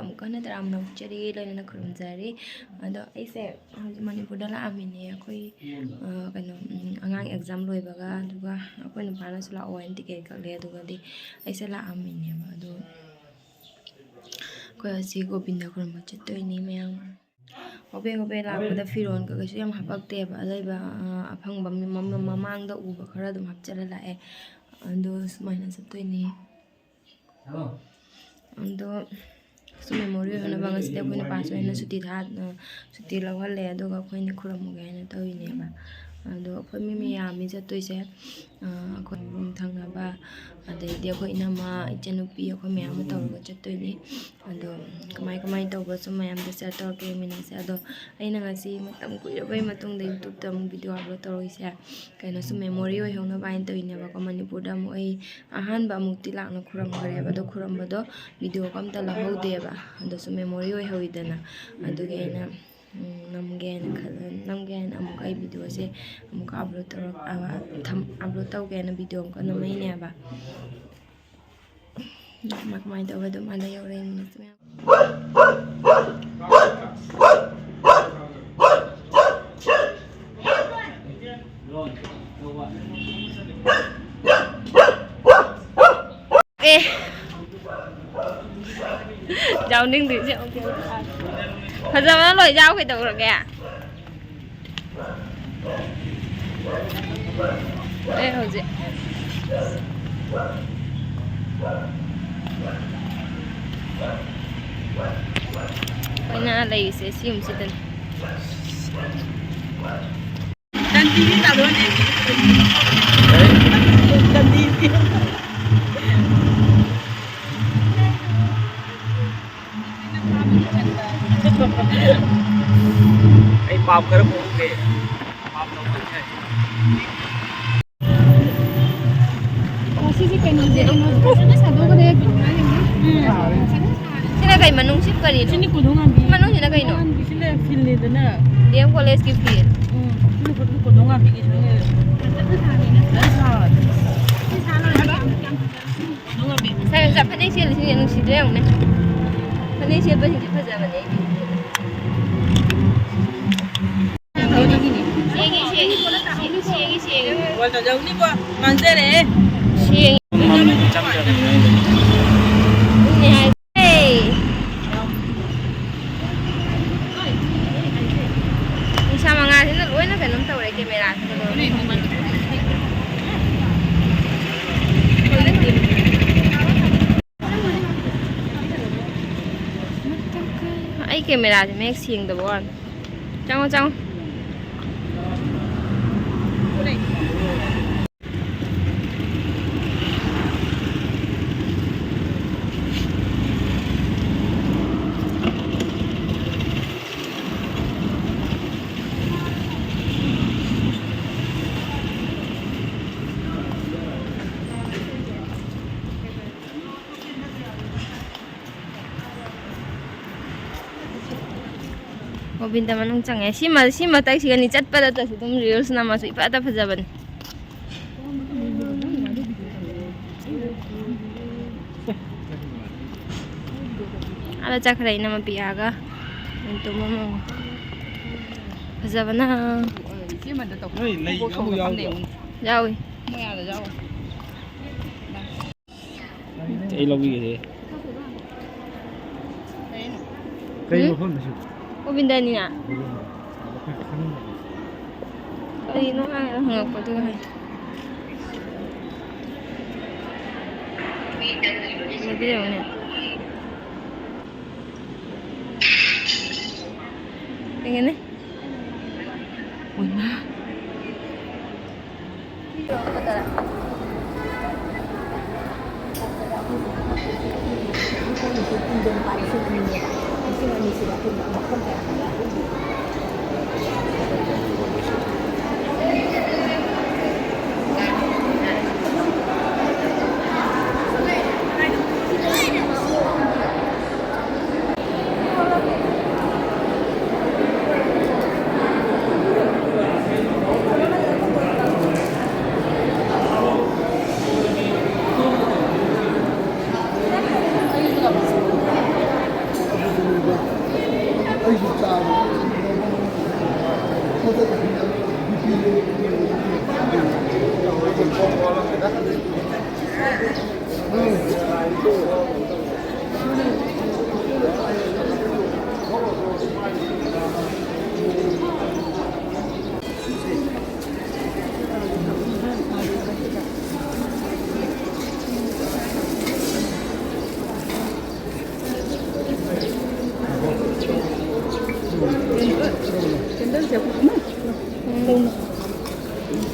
Mukana taram na chari lena na kurum jari, ado aise Manipur dala amine akoi kano angang exam loi baga aduga akoi nupana sula ON ticket kakle aduga di aise la amine ba ado koi asi Govinda kurum chatto ini mayang hobe la pada firon ka kasi yam hapak te ba alai ba apang ba mamang da uba khara dum hapchala la e ando smaina chatto ini ando Sum Memory Oihwnaba ngasida akhoi pass oina suti lawhalle aduga akhoi ni khuramuge haina tawineba ado akhoi mi miyami chattoise akhoi room thangnaba adaidi akhoi inama ichanupi akhoi miyam tawraga chattoini ado kamai tawba sum mayam da share tawrke minase ado aina ngasi matam kuirabai matungda YouTube ta amuk video upload tawroise kaino Sum Memory Oihwnaba ain tawineba ko Manipur da amuk ai ahanba amukti lakna khuramgreba ado khurambado video ko amta lahawdeba ado Sum Memory oihawidana adugi aina namgen amuk ai video se amuk upload tawgena video ko namaineba kamai tawba dum ala yawre minase Cháu ninh thì sẽ ok. Thật ra nó lội dao phải được rồi kìa. Đây hồi gì? Cái nào lấy sẽ xiêm xí tên. Đăng ký tao luôn đi. Đăng ký. Ay pop karo po ke pop no po siya kasi si kanije ano sa dogo de sila kay manung sip kari sini kudungan bi manung sila kay no sila feel ni dana dia college ki feel sini kudungan bi gitu saya sa panay sila sini yang sila yang ne panay sila ba hindi pa zaman eh Walta jauh ni ko manzere siang ini hey bisa mangasin na luway na ganun tawag ay kamera ay kamera si mek siang da bon chang Govinda manung change sima tak sigani chatpada ta sidum reels nama su ipata phajaban ala chakrai nama piaga into mama phajabana sima da to Oi lei ko yaw jawi moya da jaw ai lo gi kai mo phone siya Govinda ni na ay no nga hangak pa to hay video ni pengen ni uy na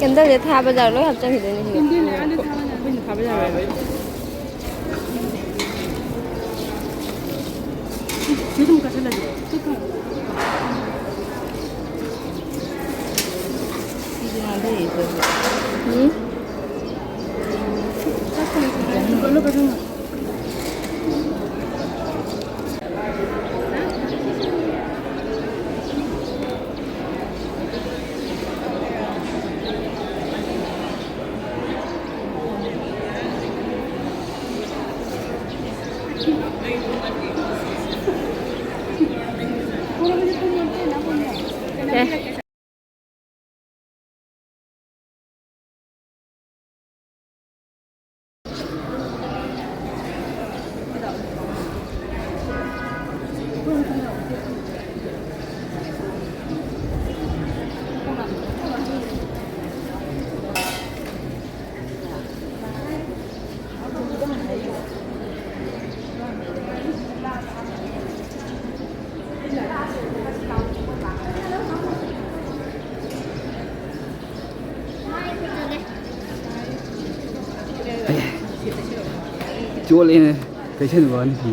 캔들 다 바자로 합작이 되는 거. 근데 안에 타면 그냥 가보자. 지금 가실래? 시즌한테 있어. 응? 이걸로 가자. 네. chúa lên cái chân của anh thì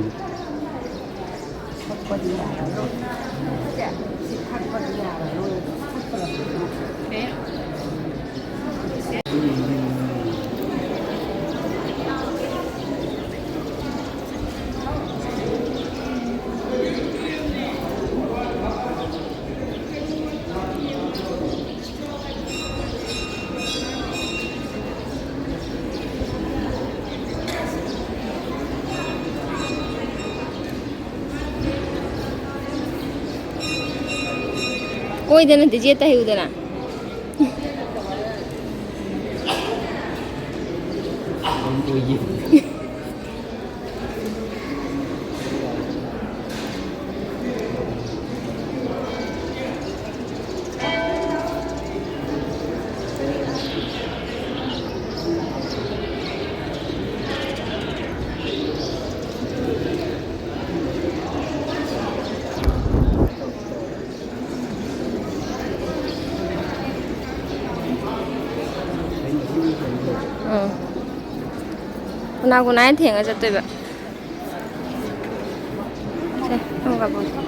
Ôi đây là tí chia tay hữu đây nè. ôi gì 나고 나한테 행하자 또 봐. 자, 한번 가보자.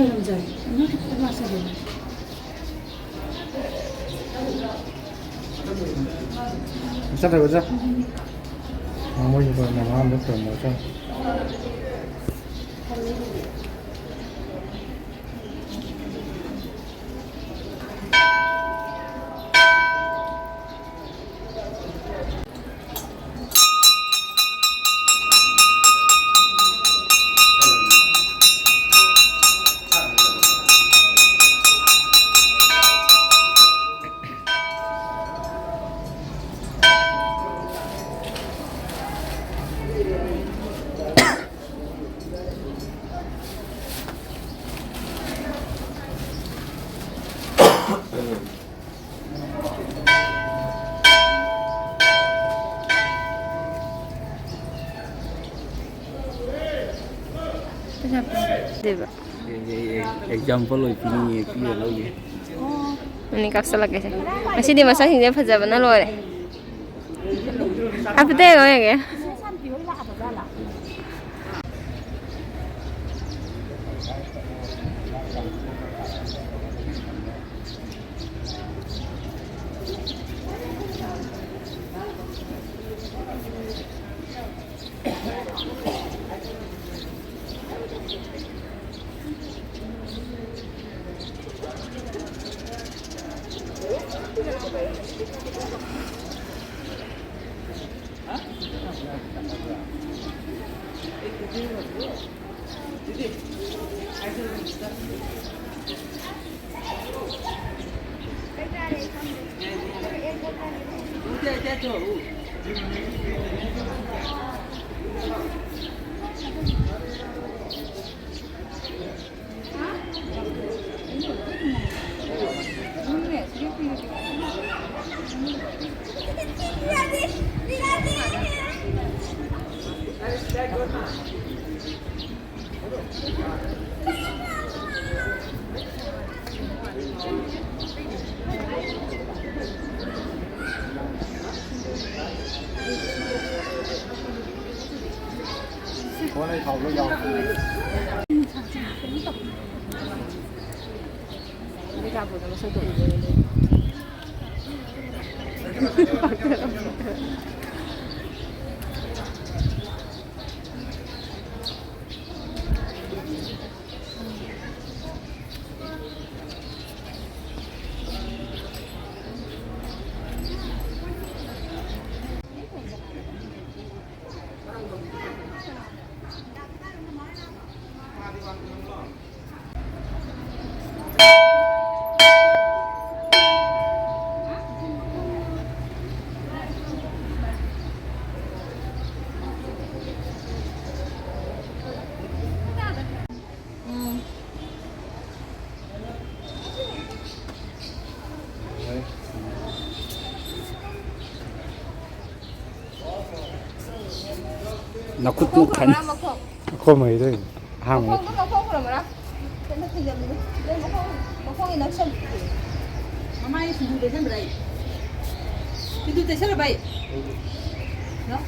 khoiramure nó cái mà sao vậy chắc rồi chắc mỗi người làm ăn được phần nào cho Diba? example loy pini clear loy Ini kapsalagay siya. Kasi di masang hindi pa na lore. Apa tayo ngayon kaya? có này thầu nó giàu nó cút cút khánh có mấy đây hàng một mama ini sudah desa berai itu desa berai no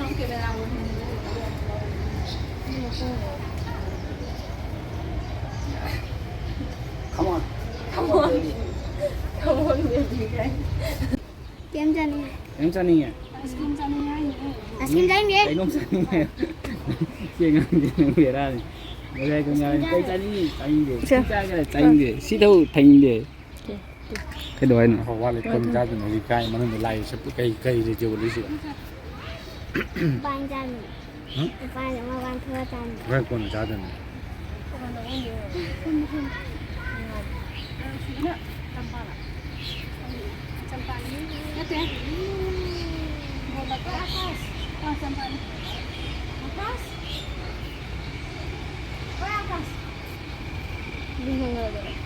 oke benar come on baby Come on, baby. Kem jani em sao nè Askin jani Askin jani cái nông sản nè kia ngang gì về ra này bây giờ con nhà cây chanh để cha cái là chanh để xí đâu thành để cái đồi này เพราะว่าเลยคนจ้าอยู่ในใกล้มันไม่ไล่สักไกลไกลเลยเจ้าเลยสิ ban jani ban yang ban thua jani เรื่องคนจ้าอยู่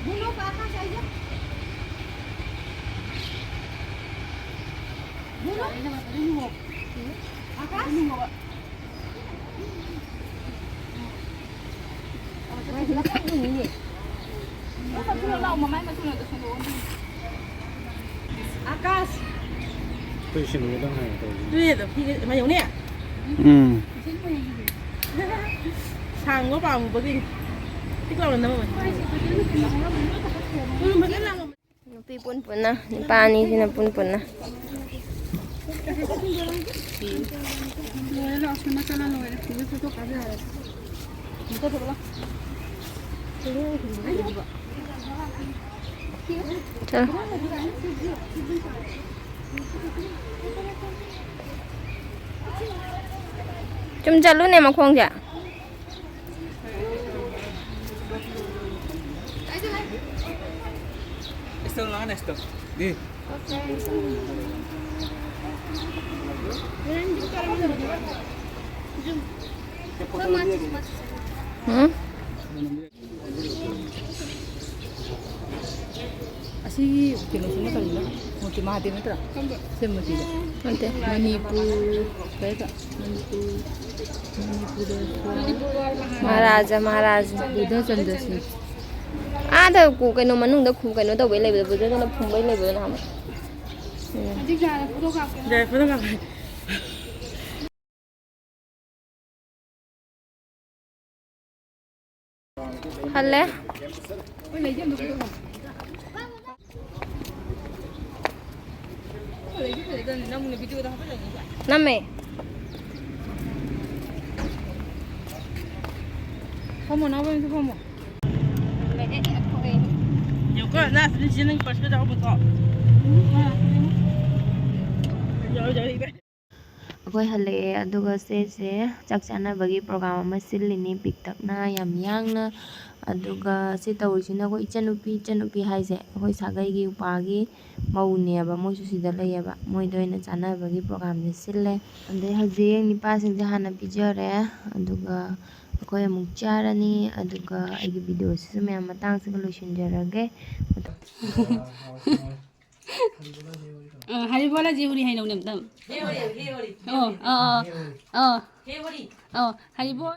Bunuh ke atas aja. Bunuh. Atas. Atas. 对新闻ต้องให้ตัว 对的，还有呢， ừ 长我把我不给， nupi pun na ni pani sina pun na Chalo. Chum chalu ne makhong ja. Esto lo hagan esto. Di. Así que no se me salió. Mucho más de metro. Se me tiró. Ante. Manipur. Kaya Maharaja Buddha Chandra Singh. da ku kai no manung da ku kai no da wei lei bu da na phum bai lei bu na ma Dai photo ka. halle name Kamu nak apa itu kamu? Juga nak sini pas ke jauh betul. Jauh ibe. ꯑꯩꯈꯣꯏ ꯍꯜꯂꯛꯑꯦ ꯑꯗꯨꯒ ꯁꯦꯁꯦ ꯆꯥꯛ ꯆꯥꯅꯕꯒꯤ programme ꯑꯃ ꯁꯤꯜꯂꯤꯅꯤ ꯄꯤꯛꯇꯛꯅ ꯌꯥꯝ ꯌꯥꯡꯅ ꯑꯗꯨꯒ ꯁꯤ ꯇꯧꯔꯤꯁꯤꯅ ꯑꯩꯈꯣꯏ ꯏꯆꯟꯅꯨꯄꯤ ꯍꯥꯏꯁꯦ ꯑꯩꯈꯣꯏ ꯁꯥꯒꯩꯒꯤ ꯅꯨꯄꯥꯒꯤ ꯃꯧꯅꯦꯕ ꯃꯣꯏꯁꯨ ꯁꯤꯗ ꯂꯩꯌꯦꯕ ꯃꯣꯏꯗ ꯑꯣꯏꯅ ꯆꯥꯅꯕꯒꯤ ꯄ꯭ꯔꯣꯒ꯭ꯔꯥꯝꯁꯦ ꯁꯤꯜꯂꯦ ꯑꯗꯩ ꯍꯧꯖꯤꯛ ꯅꯤꯄꯥꯁꯤꯡꯁꯦ ꯍꯥꯟꯅ ꯄꯤꯖꯔꯦ ꯑꯗꯨꯒ ꯑꯩꯈꯣꯏ ꯑꯃꯨꯛ ꯆꯥꯔꯅꯤ ꯑꯗꯨꯒ ꯑꯩꯒꯤ ꯚꯤꯗꯤꯑꯣꯁꯤꯁꯨ ꯃꯌꯥꯝ ꯃꯇꯥꯡꯁꯤꯒ ꯂꯣꯏꯁꯤꯟꯖꯔꯒꯦ हरिबोला जेहुरी है नौने एकदम हेवरी हरिबो